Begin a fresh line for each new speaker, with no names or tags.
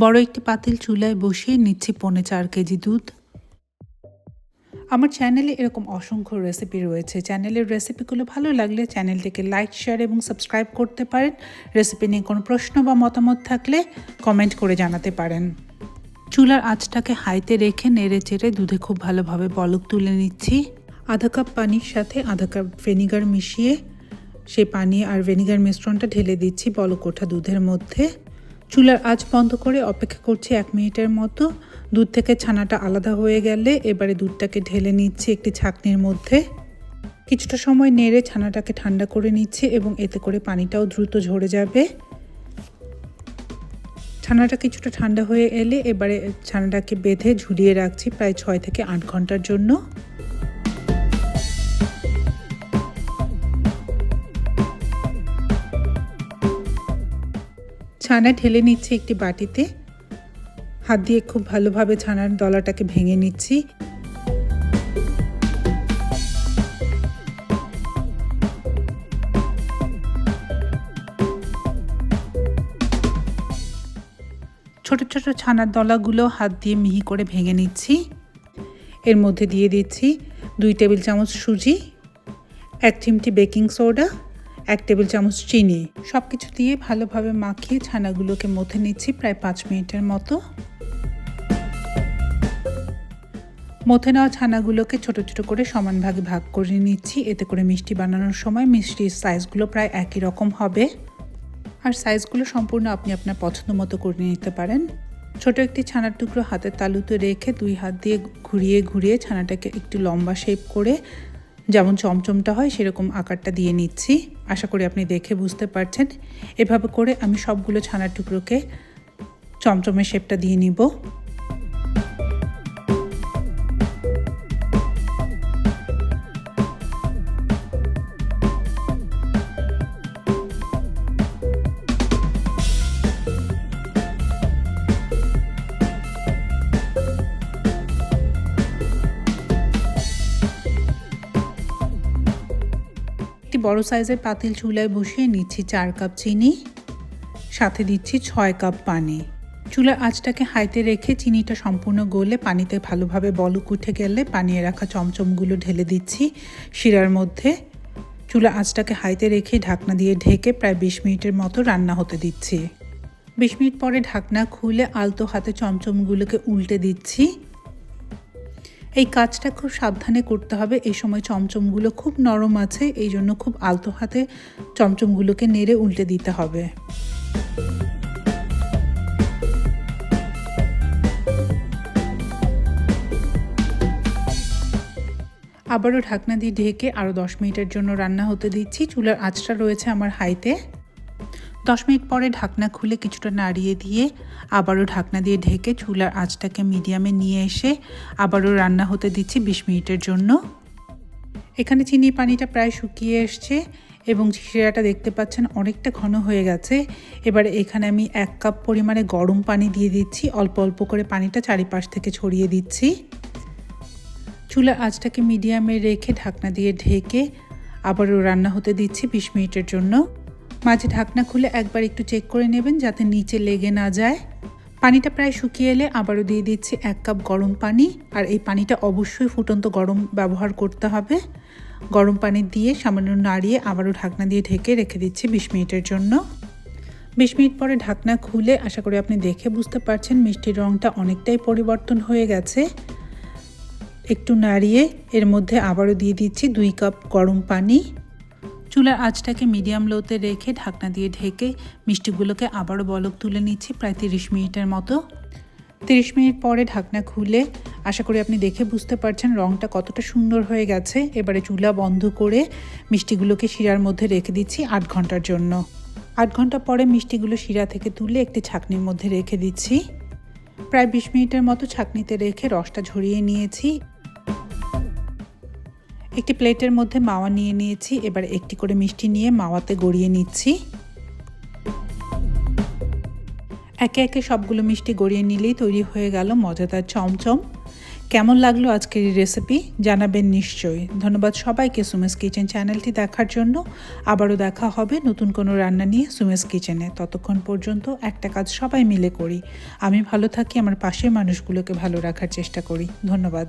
বড় একটি পাতিল চুলায় বসিয়ে নিচ্ছি 4.5 কেজি দুধ। আমার চ্যানেলে এরকম অসংখ্য রেসিপি রয়েছে। চ্যানেলের রেসিপিগুলো ভালো লাগলে চ্যানেলটিকে লাইক, শেয়ার এবং সাবস্ক্রাইব করতে পারেন। রেসিপি নিয়ে কোনো প্রশ্ন বা মতামত থাকলে কমেন্ট করে জানাতে পারেন। চুলার আঁচটাকে হাইতে রেখে নেড়ে চেড়ে দুধে খুব ভালোভাবে বলক তুলে নিচ্ছি। আধা কাপ পানির সাথে আধা কাপ ভিনেগার মিশিয়ে সেই পানি আর ভিনেগার মিশ্রণটা ঢেলে দিচ্ছি বলক ওঠা দুধের মধ্যে। চুলার আঁচ বন্ধ করে অপেক্ষা করছি 1 মিনিটের মতো। দুধ থেকে ছানাটা আলাদা হয়ে গেলে এবারে দুধটাকে ঢেলে নিচ্ছি একটি ছাঁকনির মধ্যে। কিছুটা সময় নেড়ে ছানাটাকে ঠান্ডা করে নিচ্ছি এবং এতে করে পানিটাও দ্রুত ঝরে যাবে। ছানাটা কিছুটা ঠান্ডা হয়ে এলে এবারে ছানাটাকে বেঁধে ঝুলিয়ে রাখছি প্রায় 6 থেকে 8 ঘন্টার জন্য। ছানা ঢেলে নিচ্ছি একটি বাটিতে। হাত দিয়ে খুব ভালোভাবে ছানার দলাটাকে ভেঙে নিচ্ছি। ছোট ছোট ছানার দলাগুলো হাত দিয়ে মিহি করে ভেঙে নিচ্ছি। এর মধ্যে দিয়ে দিচ্ছি 2 টেবিল চামচ সুজি, 1 চিমটি বেকিং সোডা, 1 টেবিল চামচ চিনি। সব কিছু দিয়ে ভালোভাবে মাখিয়ে ছানাগুলোকে মথে নিচ্ছি প্রায় 5 মিনিটের মতো। মথে নেওয়া ছানাগুলোকে ছোট ছোট করে সমান ভাগে ভাগ করে নিচ্ছি। এতে করে মিষ্টি বানানোর সময় মিষ্টির সাইজগুলো প্রায় একই রকম হবে। আর সাইজগুলো সম্পূর্ণ আপনি আপনার পছন্দ মতো করে নিতে পারেন। ছোট একটি ছানার টুকরো হাতের তালুতে রেখে 2 হাত দিয়ে ঘুরিয়ে ঘুরিয়ে ছানাটাকে একটু লম্বা শেপ করে যেমন চমচমটা হয় সেরকম আকারটা দিয়ে নিচ্ছি। আশা করি আপনি দেখে বুঝতে পারছেন। এভাবে করে আমি সবগুলো ছানার টুকরোকে চমচমের শেপটা দিয়ে নিব। একটি বড় সাইজের পাতিল চুলায় বসিয়ে নিচ্ছি 4 কাপ চিনি, সাথে দিচ্ছি 6 কাপ পানি। চুলার আঁচটাকে হাইতে রেখে চিনিটা সম্পূর্ণ গলে পানিতে ভালোভাবে বলক উঠে গেলে বানিয়ে রাখা চমচমগুলো ঢেলে দিচ্ছি শিরার মধ্যে। চুলার আঁচটাকে হাইতে রেখে ঢাকনা দিয়ে ঢেকে প্রায় 20 মিনিটের মতো রান্না হতে দিচ্ছি। 20 মিনিট পরে ঢাকনা খুলে আলতো হাতে চমচমগুলোকে উল্টে দিচ্ছি। এই কাজটা খুব সাবধানে করতে হবে। এই সময় চমচমগুলো খুব নরম আছে, এই জন্য খুব আলতো হাতে চমচমগুলোকে নেড়ে উল্টে দিতে হবে। আবারও ঢাকনা দিয়ে ঢেকে আরও 10 মিনিটের জন্য রান্না হতে দিচ্ছি। চুলার আঁচটা রয়েছে আমার হাইতে। 10 মিনিট পরে ঢাকনা খুলে কিছুটা নাড়িয়ে দিয়ে আবারও ঢাকনা দিয়ে ঢেকে চুলার আঁচটাকে মিডিয়ামে নিয়ে এসে আবারও রান্না হতে দিচ্ছি 20 মিনিটের জন্য। এখানে চিনির পানিটা প্রায় শুকিয়ে এসছে এবং শিরাটা দেখতে পাচ্ছেন অনেকটা ঘন হয়ে গেছে। এবারে এখানে আমি 1 কাপ পরিমাণে গরম পানি দিয়ে দিচ্ছি। অল্প অল্প করে পানিটা চারিপাশ থেকে ছড়িয়ে দিচ্ছি। চুলার আঁচটাকে মিডিয়ামে রেখে ঢাকনা দিয়ে ঢেকে আবারও রান্না হতে দিচ্ছি 20 মিনিটের জন্য। মাঝে ঢাকনা খুলে একবার একটু চেক করে নেবেন যাতে নিচে লেগে না যায়। পানিটা প্রায় শুকিয়ে এলে আবারও দিয়ে দিচ্ছি 1 কাপ গরম পানি। আর এই পানিটা অবশ্যই ফুটন্ত গরম ব্যবহার করতে হবে। গরম পানি দিয়ে সামান্য নাড়িয়ে আবারও ঢাকনা দিয়ে ঢেকে রেখে দিচ্ছি 20 মিনিটের জন্য। 20 মিনিট পরে ঢাকনা খুলে আশা করি আপনি দেখে বুঝতে পারছেন মিষ্টির রঙটা অনেকটাই পরিবর্তন হয়ে গেছে। একটু নাড়িয়ে এর মধ্যে আবারও দিয়ে দিচ্ছি 2 কাপ গরম পানি। চুলার আঁচটাকে মিডিয়াম লোতে রেখে ঢাকনা দিয়ে ঢেকে মিষ্টিগুলোকে আবারও বলক তুলে নিচ্ছি প্রায় 30 মিনিটের মতো। 30 মিনিট পরে ঢাকনা খুলে আশা করি আপনি দেখে বুঝতে পারছেন রঙটা কতটা সুন্দর হয়ে গেছে। এবারে চুলা বন্ধ করে মিষ্টিগুলোকে শিরার মধ্যে রেখে দিচ্ছি 8 ঘন্টার জন্য। 8 ঘন্টা পরে মিষ্টিগুলো শিরা থেকে তুলে একটি ছাঁকনির মধ্যে রেখে দিচ্ছি। প্রায় 20 মিনিটের মতো ছাঁকনিতে রেখে রসটা ঝরিয়ে নিয়েছি। একটি প্লেটের মধ্যে মাওয়া নিয়ে নিয়েছি। এবার একটি করে মিষ্টি নিয়ে মাওয়াতে গড়িয়ে নিচ্ছি। একে একে সবগুলো মিষ্টি গড়িয়ে নিলেই তৈরি হয়ে গেল মজাদার চমচম। কেমন লাগলো আজকের এই রেসিপি জানাবেন নিশ্চয়ই। ধন্যবাদ সবাইকে সুমেস কিচেন চ্যানেলটি দেখার জন্য। আবারও দেখা হবে নতুন কোনো রান্না নিয়ে সুমেস কিচেনে। ততক্ষণ পর্যন্ত একটা কাজ সবাই মিলে করি। আমি ভালো থাকি, আমার পাশের মানুষগুলোকে ভালো রাখার চেষ্টা করি। ধন্যবাদ।